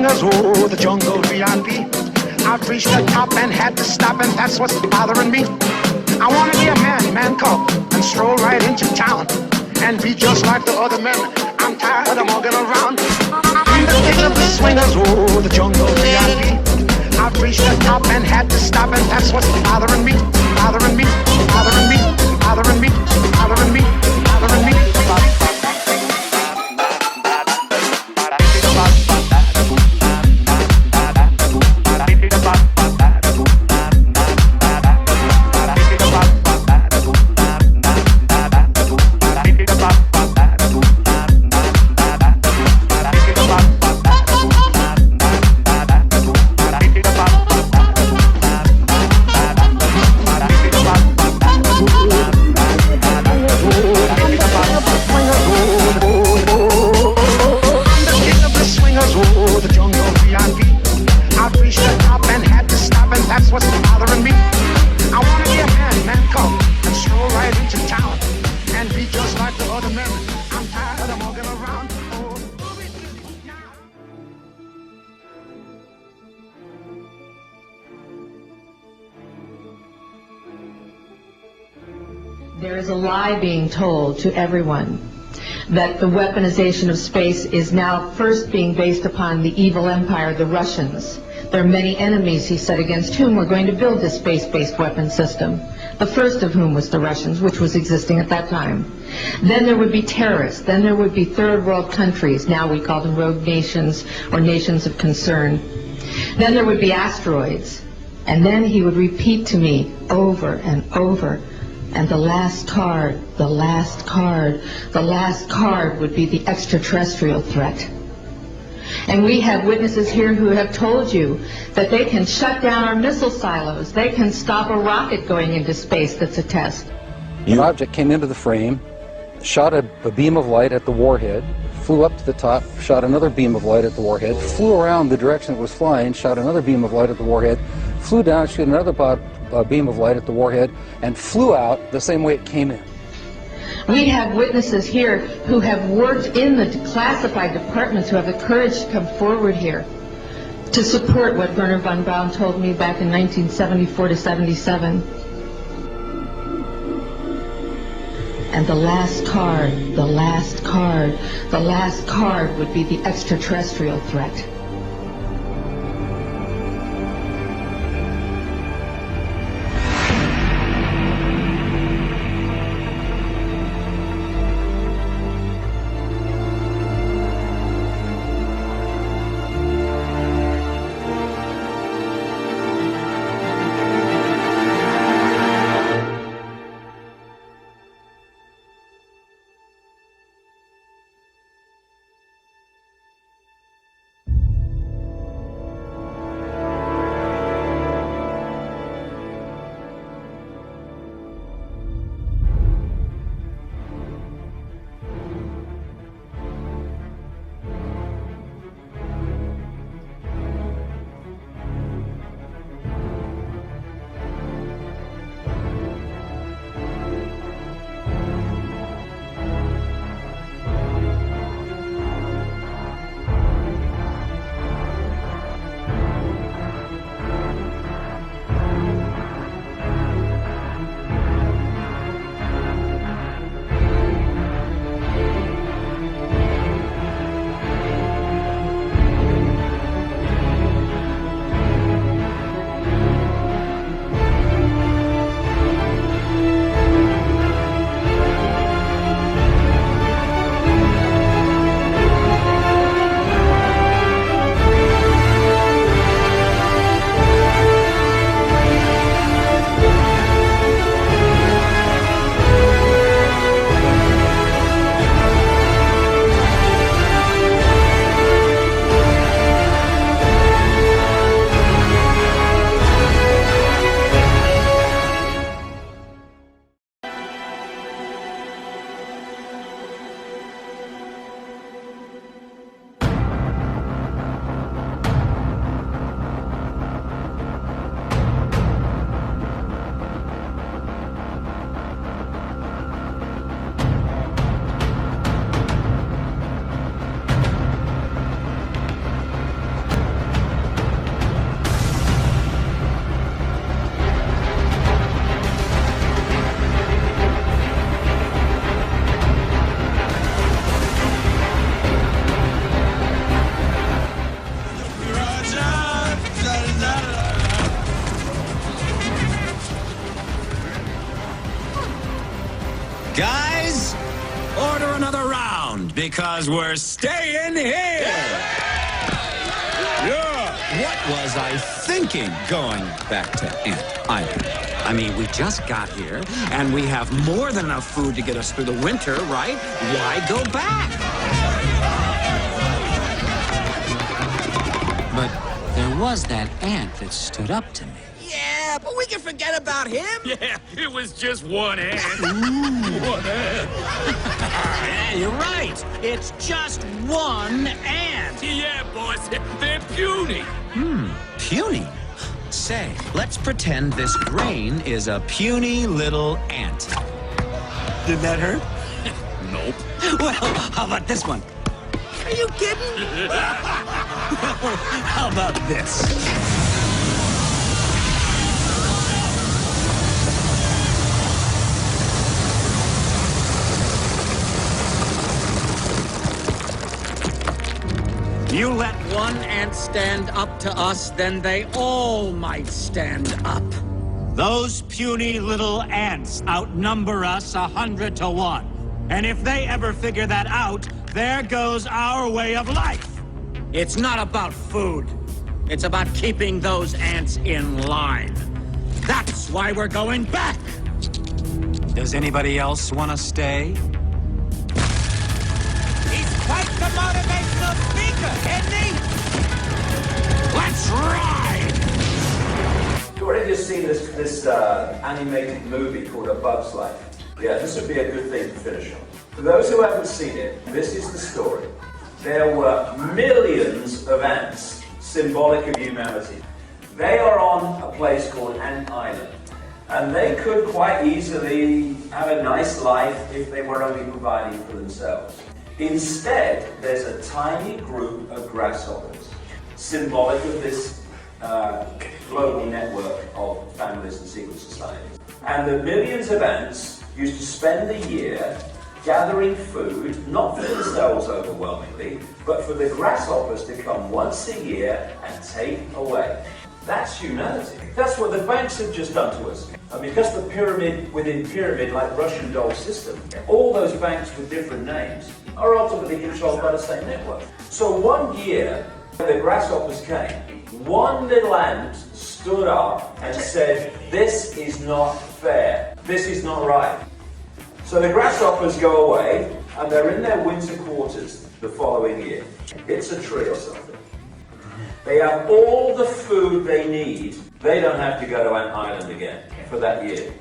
swingers, oh, the jungle VIP. I've reached the top and had to stop, and that's what's bothering me. I want to be a man cub, and stroll right into town, and be just like the other men. I'm tired of walking around. I'm the king of the swingers, oh, the jungle VIP. I've reached the top and had to stop, and that's what's bothering me, bothering me, bothering me, bothering me, bothering me, bothering me. There is a lie being told to everyone that the weaponization of space is now first being based upon the evil empire, the Russians. There are many enemies, he said, against whom we're going to build this space-based weapon system. The first of whom was the Russians, which was existing at that time. Then there would be terrorists. Then there would be third world countries. Now we call them rogue nations or nations of concern. Then there would be asteroids. And then he would repeat to me over and over, and the last card, the last card, the last card would be the extraterrestrial threat. And we have witnesses here who have told you that they can shut down our missile silos. They can stop a rocket going into space that's a test. An object came into the frame, shot a beam of light at the warhead, flew up to the top, shot another beam of light at the warhead, flew around the direction it was flying, shot another beam of light at the warhead, flew down, shot another beam of light at the warhead, and flew out the same way it came in. We have witnesses here who have worked in the classified departments who have the courage to come forward here to support what Werner von Braun told me back in 1974 to 77. And the last card, the last card, the last card would be the extraterrestrial threat. Guys, order another round, because we're staying here! Yeah! What was I thinking going back to Ant Island? I mean, we just got here, and we have more than enough food to get us through the winter, right? Why go back? But there was that ant that stood up to me. Yeah, but we can forget about him. Yeah, it was just one ant. One ant. Yeah, you're right. It's just one ant. Yeah, boss, they're puny. Puny? Say, let's pretend this grain is a puny little ant. Did that hurt? Nope. Well, how about this one? Are you kidding? How about this? You let one ant stand up to us, then they all might stand up. Those puny little ants outnumber us 100 to 1. And if they ever figure that out, there goes our way of life. It's not about food. It's about keeping those ants in line. That's why we're going back. Does anybody else want to stay? He's quite the motivational speaker, isn't he? Let's ride! You already just seen this animated movie called A Bug's Life. Yeah, this would be a good thing to finish on. For those who haven't seen it, this is the story. There were millions of ants, symbolic of humanity. They are on a place called Ant Island. And they could quite easily have a nice life if they were only providing for themselves. Instead, there's a tiny group of grasshoppers, symbolic of this global network of families and secret societies. And the millions of ants used to spend the year gathering food, not for themselves overwhelmingly, but for the grasshoppers to come once a year and take away. That's humanity. That's what the banks have just done to us. And because the pyramid within pyramid, like Russian doll system, all those banks with different names are ultimately controlled by the same network. So one year, when the grasshoppers came, one little ant stood up and said, "This is not fair. This is not right." So the grasshoppers go away, and they're in their winter quarters the following year. It's a tree or something. They have all the food they need. They don't have to go to Ant Island again for that year.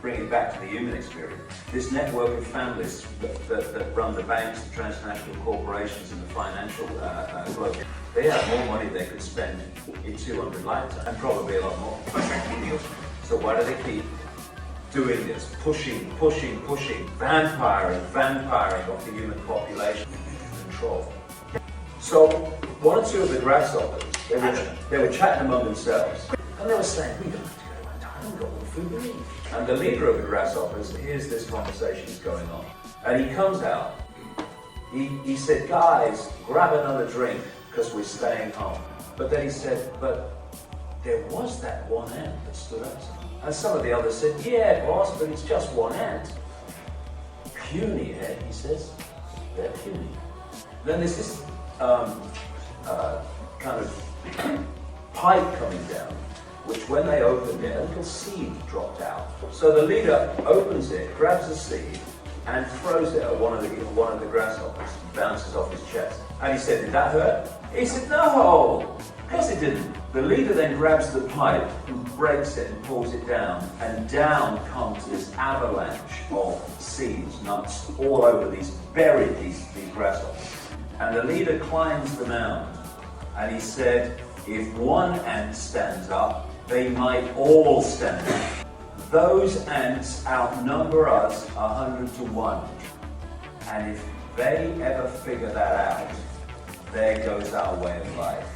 Bring it back to the human experience. This network of families that run the banks, the transnational corporations, and the financial globe, they have more money they could spend in 200 lifetimes, and probably a lot more. So why do they keep doing this? Pushing, vampiring of the human population control. So one or two of the grasshoppers, they were chatting among themselves, and they were saying, "We don't have to go to Ant Island, we've got all the food we need." And the leader of the grasshoppers hears this conversation is going on, and he comes out. He said, "Guys, grab another drink, because we're staying home." But then he said, "But there was that one ant that stood up to me." And some of the others said, "Yeah, boss, but it's just one ant." "Puny, eh?" he says. "They're puny." Then there's this kind of pipe coming down, which when they opened it, a little seed dropped out. So the leader opens it, grabs the seed, and throws it at one of the grasshoppers. It bounces off his chest. And he said, "Did that hurt?" He said, "No, of course it didn't." The leader then grabs the pipe and breaks it and pulls it down, and down comes this avalanche of seeds, nuts, all over these grasshoppers. And the leader climbs the mound, and he said, "If one ant stands up, they might all stand up. Those ants outnumber us 100 to 1. And if they ever figure that out, there goes our way of life."